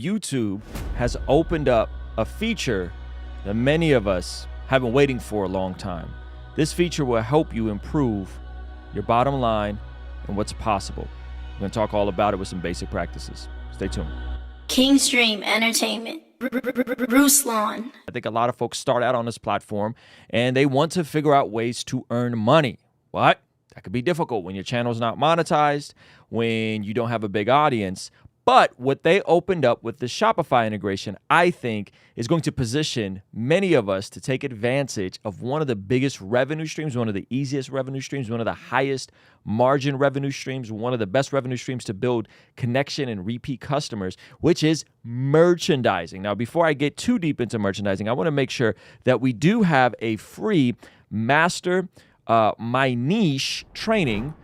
YouTube has opened up a feature that many of us have been waiting for a long time. This feature will help you improve your bottom line and what's possible. We're going to talk all about it with some basic practices. Stay tuned. Kingstream Entertainment. Ruslan. I think a lot of folks start out on this platform and they want to figure out ways to earn money. But that could be difficult when your channel's not monetized, when you don't have a big audience. But what they opened up with the Shopify integration, I think, is going to position many of us to take advantage of one of the biggest revenue streams, one of the easiest revenue streams, one of the highest margin revenue streams, one of the best revenue streams to build connection and repeat customers, which is merchandising. Now, before I get too deep into merchandising, I want to make sure that we do have a free Master My Niche training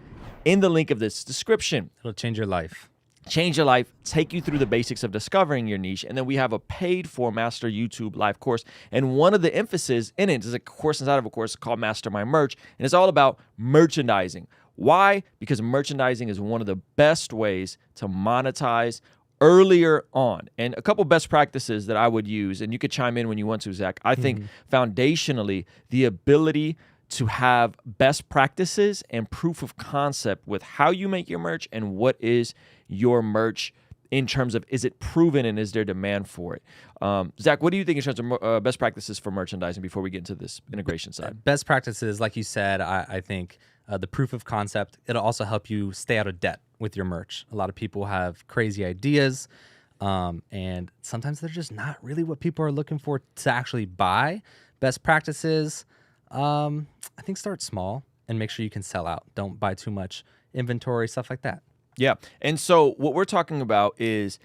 in the link of this description. It'll change your life. Change your life, take you through the basics of discovering your niche. And then we have a paid for Master YouTube live course. And one of the emphasis in it is a course inside of a course called Master My Merch. And it's all about merchandising. Why? Because merchandising is one of the best ways to monetize earlier on. And a couple best practices that I would use, and you could chime in when you want to, Zach. I think foundationally, the ability to have best practices and proof of concept with how you make your merch and what is your merch in terms of, is it proven and is there demand for it? Zach, what do you think in terms of best practices for merchandising before we get into this integration side? Best practices, like you said, I think the proof of concept, it'll also help you stay out of debt with your merch. A lot of people have crazy ideas, and sometimes they're just not really what people are looking for to actually buy. Best practices, I think start small and make sure you can sell out. Don't buy too much inventory, stuff like that. Yeah. And so what we're talking about is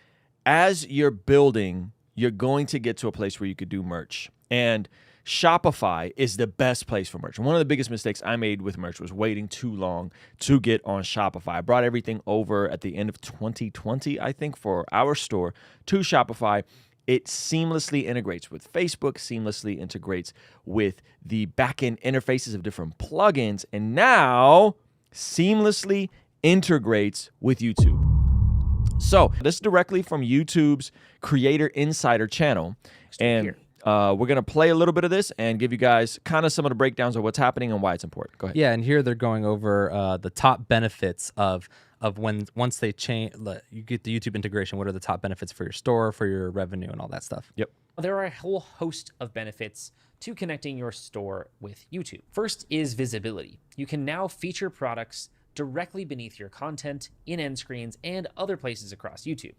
as you're building, you're going to get to a place where you could do merch. And Shopify is the best place for merch. One of the biggest mistakes I made with merch was waiting too long to get on Shopify. I brought everything over at the end of 2020, I think, for our store to Shopify. It seamlessly integrates with Facebook, seamlessly integrates with the backend interfaces of different plugins, and now seamlessly integrates with YouTube. So this is directly from YouTube's Creator Insider channel. And we're going to play a little bit of this and give you guys kind of some of the breakdowns of what's happening and why it's important. Go ahead. Yeah, and here they're going over the top benefits of once they change, you get the YouTube integration. What are the top benefits for your store, for your revenue, and all that stuff? Yep. There are a whole host of benefits to connecting your store with YouTube. First is visibility. You can now feature products directly beneath your content in end screens and other places across YouTube.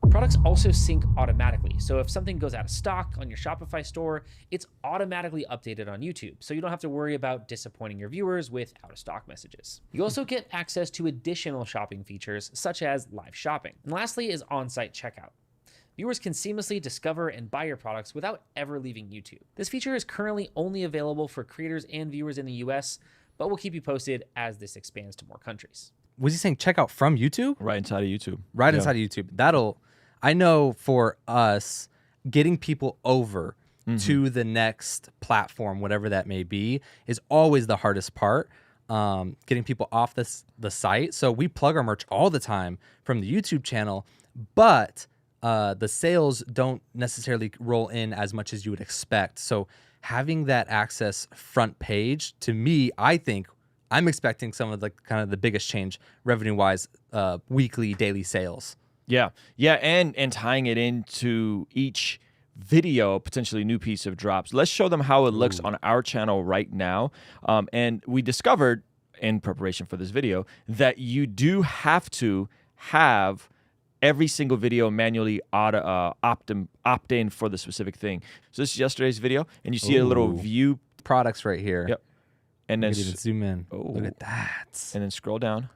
Products also sync automatically. So if something goes out of stock on your Shopify store, it's automatically updated on YouTube. So you don't have to worry about disappointing your viewers with out of stock messages. You also get access to additional shopping features such as live shopping. And lastly is Onsite Checkout. Viewers can seamlessly discover and buy your products without ever leaving YouTube. This feature is currently only available for creators and viewers in the US, but we'll keep you posted as this expands to more countries. Was he saying checkout from YouTube? Right inside of YouTube. Right inside of YouTube. I know for us, getting people over to the next platform, whatever that may be, is always the hardest part. Getting people off the site. So we plug our merch all the time from the YouTube channel, but the sales don't necessarily roll in as much as you would expect. So having that access front page, to me, I think I'm expecting some of the kind of the biggest change revenue-wise, weekly, daily sales. Yeah. And tying it into each video, potentially new piece of drops. Let's show them how it looks on our channel right now. And we discovered in preparation for this video that you do have to have every single video manually opt in for the specific thing. So this is yesterday's video, and you see a little view products right here. Yep. And then even zoom in. Look at that. And then scroll down.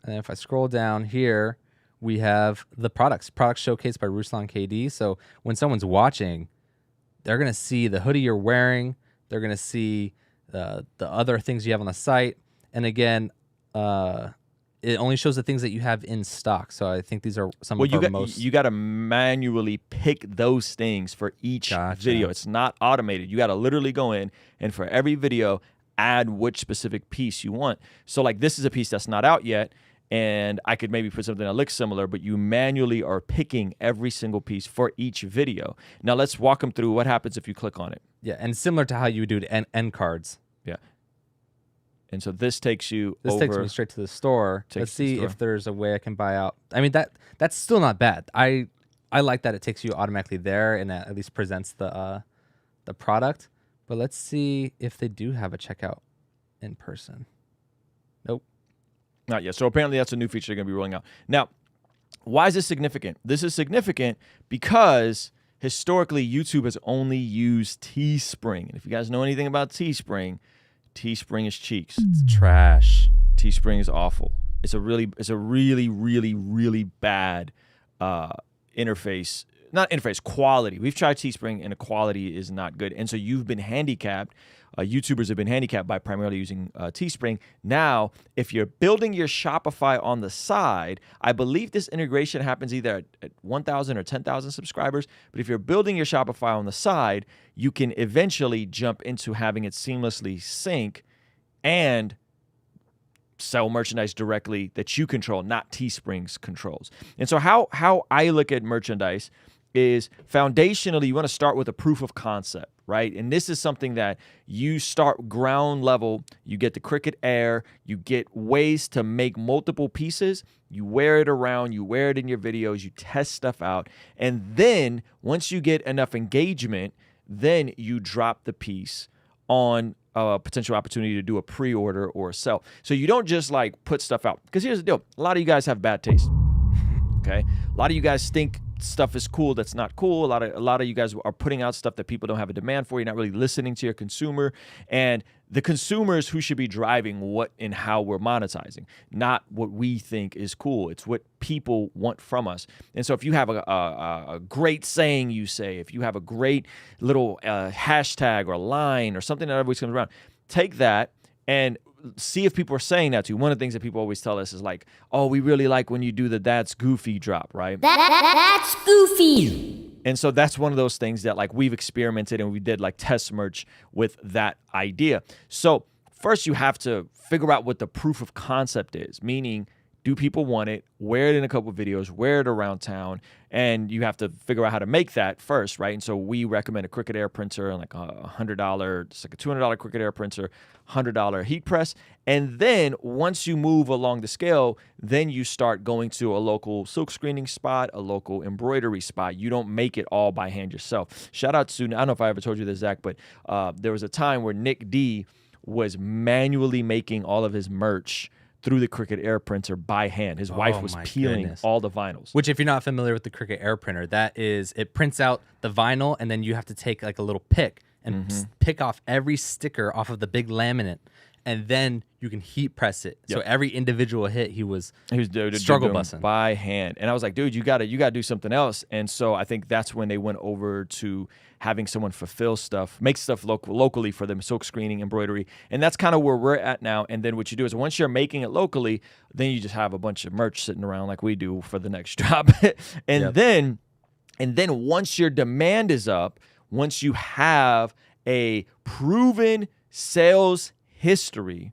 And then if I scroll down here, we have the products showcased by Ruslan KD. So when someone's watching, they're going to see the hoodie you're wearing. They're going to see the other things you have on the site. And again, it only shows the things that you have in stock. So I think these are some of our most... You got to manually pick those things for each video. It's not automated. You got to literally go in and for every video, add which specific piece you want. So like this is a piece that's not out yet. and I could maybe put something that looks similar, but you manually are picking every single piece for each video. Now let's walk them through what happens if you click on it. Yeah, and similar to how you would do to end cards. Yeah. And so this takes you This over. takes me straight to the store. Takes Let's to the see store. if there's a way I can buy out. I mean, that's still not bad. I like that it takes you automatically there and that at least presents the product. But let's see if they do have a checkout in person. Nope. Not yet. So apparently that's a new feature they're going to be rolling out. Now, why is this significant? This is significant because historically YouTube has only used Teespring. And if you guys know anything about Teespring is cheeks. It's trash. Teespring is awful. It's a really, really bad interface. Not interface, quality. We've tried Teespring and the quality is not good. And so you've been handicapped. YouTubers have been handicapped by primarily using Teespring. Now, if you're building your Shopify on the side, I believe this integration happens either at 1,000 or 10,000 subscribers. But if you're building your Shopify on the side, you can eventually jump into having it seamlessly sync and sell merchandise directly that you control, not Teespring's controls. And so how I look at merchandise is foundationally, you want to start with a proof of concept, right? And this is something that you start ground level, you get the Cricut Air, you get ways to make multiple pieces, you wear it around, you wear it in your videos, you test stuff out. And then once you get enough engagement, then you drop the piece on a potential opportunity to do a pre-order or a sell. So you don't just like put stuff out. Because here's the deal. A lot of you guys have bad taste. Okay? A lot of you guys think stuff is cool that's not cool. A lot of you guys are putting out stuff that people don't have a demand for. You're not really listening to your consumer. And the consumers who should be driving what and how we're monetizing, not what we think is cool. It's what people want from us. And so if you have a great saying you say, if you have a great little hashtag or line or something that always comes around, take that and see if people are saying that to you. One of the things that people always tell us is like, oh, we really like when you do the that's goofy drop, right? That's goofy. And so that's one of those things that like we've experimented and we did like test merch with that idea. So first you have to figure out what the proof of concept is, meaning do people want it? Wear it in a couple of videos, wear it around town, and you have to figure out how to make that first, right? And so we recommend a Cricut Air printer and like $100, it's like a $200 Cricut Air printer, $100 heat press. And then once you move along the scale, then you start going to a local silk screening spot, a local embroidery spot. You don't make it all by hand yourself. Shout out to, I don't know if I ever told you this, Zach, but there was a time where Nick D was manually making all of his merch through the Cricut Air printer by hand. His wife was peeling all the vinyls. Which, if you're not familiar with the Cricut Air printer, that is, it prints out the vinyl and then you have to take like a little pick and pick off every sticker off of the big laminate, and then you can heat press it. So every individual hit, he was struggle bussing by hand. And I was like, dude, you gotta do something else. And so I think that's when they went over to having someone fulfill stuff, make stuff locally for them, silk screening, embroidery. And that's kind of where we're at now. And then what you do is once you're making it locally, then you just have a bunch of merch sitting around like we do for the next drop. And then once your demand is up, once you have a proven sales history,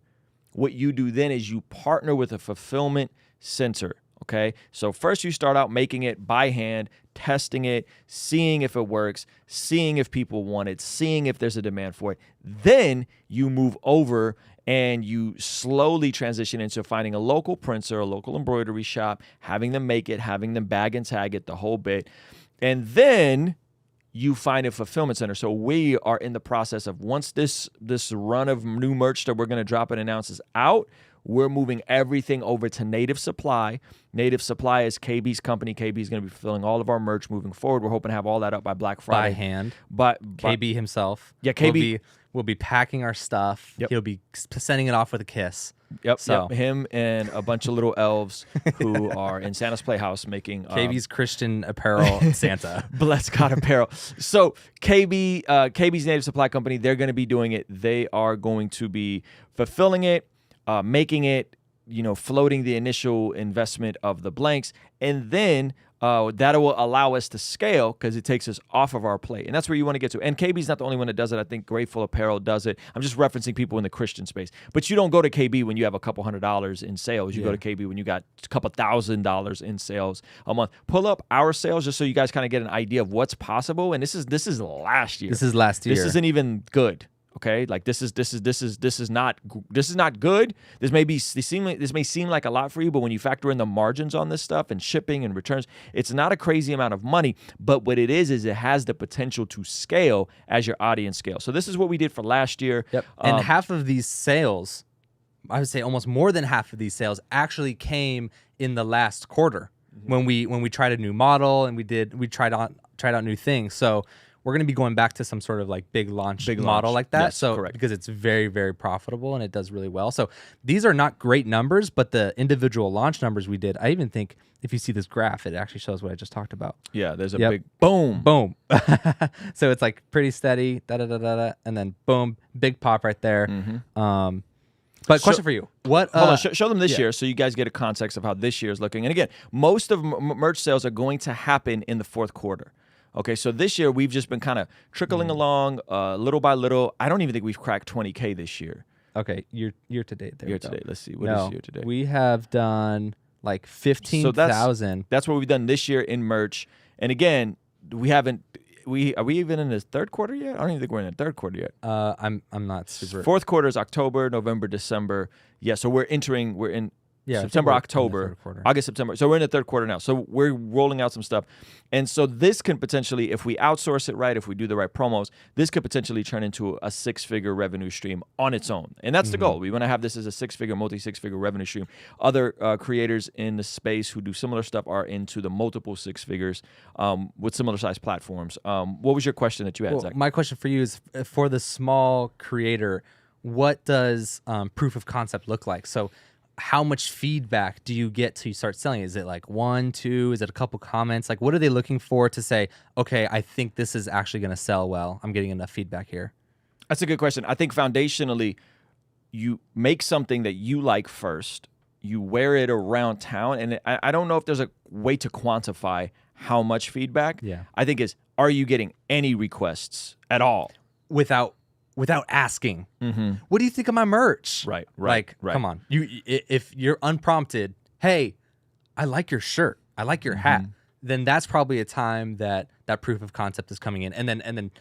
what you do then is you partner with a fulfillment center. Okay, so first you start out making it by hand, testing it, seeing if it works, seeing if people want it, seeing if there's a demand for it. Then you move over and you slowly transition into finding a local printer, a local embroidery shop, having them make it, having them bag and tag it, the whole bit. And then you find a fulfillment center. So we are in the process of, once this run of new merch that we're going to drop and announce is out, we're moving everything over to Native Supply. Native Supply is KB's company. KB is going to be fulfilling all of our merch moving forward. We're hoping to have all that up by Black Friday. by hand. But KB himself. Yeah, KB will be packing our stuff. Yep. He'll be sending it off with a kiss. Yep, So him and a bunch of little elves who are in Santa's Playhouse making KB's Christian apparel Santa. Bless God apparel. So KB's Native Supply Company, they're going to be doing it. They are going to be fulfilling it, making it, floating the initial investment of the blanks, and then that will allow us to scale because it takes us off of our plate. And that's where you want to get to. And KB's not the only one that does it. I think Grateful Apparel does it. I'm just referencing people in the Christian space. But you don't go to KB when you have a couple $100s in sales. You go to KB when you got a couple $1,000 in sales a month. Pull up our sales just so you guys kind of get an idea of what's possible. And this is last year. This is last year. This isn't even good. Okay, like this is not good. This may seem like a lot for you, but when you factor in the margins on this stuff and shipping and returns, it's not a crazy amount of money. But what it is it has the potential to scale as your audience scales. So this is what we did for last year. Yep. And half of these sales, I would say almost more than half of these sales, actually came in the last quarter when we tried a new model and we tried out new things. So we're going to be going back to some sort of like big launch model like that. Yes, so correct. Because it's very, very profitable and it does really well. So these are not great numbers, but the individual launch numbers we did, I even think if you see this graph, it actually shows what I just talked about. Yeah, there's a big boom. Boom. So it's like pretty steady, and then boom, big pop right there. But question for you. What? Hold on, show them this year so you guys get a context of how this year is looking. And again, most of merch sales are going to happen in the fourth quarter. Okay, so this year we've just been kind of trickling along little by little. I don't even think we've cracked 20K this year. Okay, year to date. There year to date. Let's see. What is year to date? We have done like 15,000. So that's what we've done this year in merch. And again, we haven't. Are we even in the third quarter yet? I don't even think we're in the third quarter yet. I'm not super. Fourth quarter is October, November, December. Yeah, so we're in September, October, August, September. So we're in the third quarter now. So we're rolling out some stuff. And so this can potentially, if we outsource it right, if we do the right promos, this could potentially turn into a six-figure revenue stream on its own. And that's the goal. We want to have this as a six-figure, multi-six-figure revenue stream. Other creators in the space who do similar stuff are into the multiple six figures with similar size platforms. What was your question that you had, Zach? My question for you is, for the small creator, what does proof of concept look like? So how much feedback do you get till you start selling? Is it like 1, 2? Is it a couple comments? Like, what are they looking for to say, okay, I think this is actually going to sell well. I'm getting enough feedback here. That's a good question. I think foundationally, you make something that you like first. You wear it around town. And I don't know if there's a way to quantify how much feedback. Yeah. I think are you getting any requests at all? Without asking, what do you think of my merch? Right. Come on. If you're unprompted, hey, I like your shirt, I like your hat, then that's probably a time that proof of concept is coming in, and then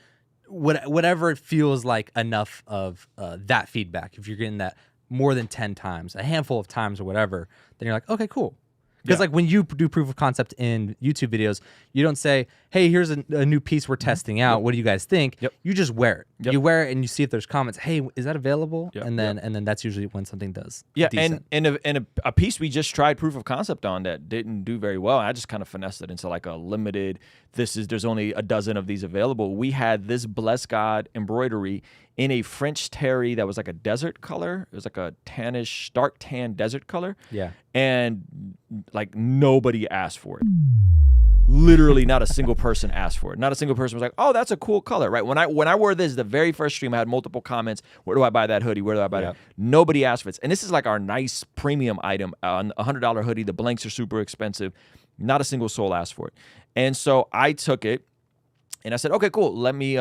whatever it feels like enough of that feedback. If you're getting that more than 10 times, a handful of times, or whatever, then you're like, okay, cool. Because like when you do proof of concept in YouTube videos, you don't say, hey, here's a new piece we're testing out. What do you guys think? You just wear it. You wear it and you see if there's comments. Hey, is that available? And then that's usually when something does. Yeah, decent. and a piece we just tried proof of concept on that didn't do very well. I just kind of finessed it into like a limited, there's only a dozen of these available. We had this Bless God embroidery in a French terry that was like a desert color. It was like a tannish, dark tan desert color. Yeah. And like nobody asked for it. Literally not a single person asked for it. Not a single person was like, oh, that's a cool color, right? When I wore this, the very first stream, I had multiple comments. Where do I buy that hoodie? Where do I buy that? Nobody asked for it. And this is like our nice premium item, a $100 hoodie. The blanks are super expensive. Not a single soul asked for it. And so I took it. And I said, okay, cool. Let me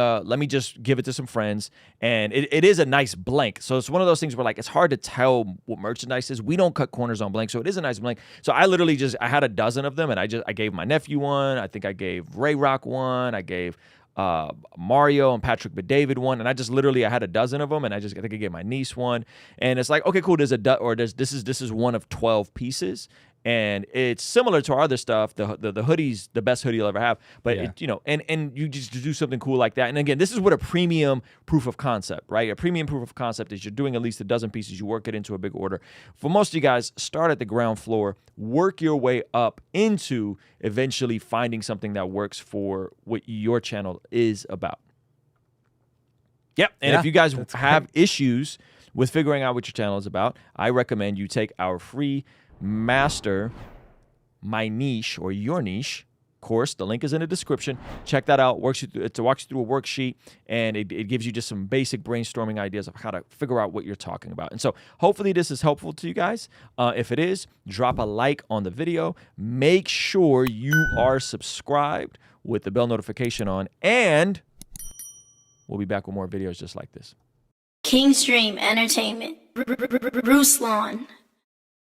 just give it to some friends. And it is a nice blank. So it's one of those things where like it's hard to tell what merchandise is. We don't cut corners on blank, so it is a nice blank. So I literally I had a dozen of them, and I gave my nephew one. I think I gave Ray Rock one. I gave Mario and Patrick David one, and I had a dozen of them, and I think I gave my niece one. And it's like, okay, cool. This is one of 12 pieces. And it's similar to our other stuff. The hoodie's the best hoodie you'll ever have. But and you just do something cool like that. And again, this is what a premium proof of concept, right? A premium proof of concept is you're doing at least a dozen pieces. You work it into a big order. For most of you guys, start at the ground floor, work your way up into eventually finding something that works for what your channel is about. Yep. And if you guys have issues with figuring out what your channel is about, I recommend you take our free Master My Niche or Your Niche course. The link is in the description. Check that out. It walks you through a worksheet, and it gives you just some basic brainstorming ideas of how to figure out what you're talking about. And so hopefully this is helpful to you guys. If it is, drop a like on the video. Make sure you are subscribed with the bell notification on, and we'll be back with more videos just like this. Kingstream Entertainment. Ruslan.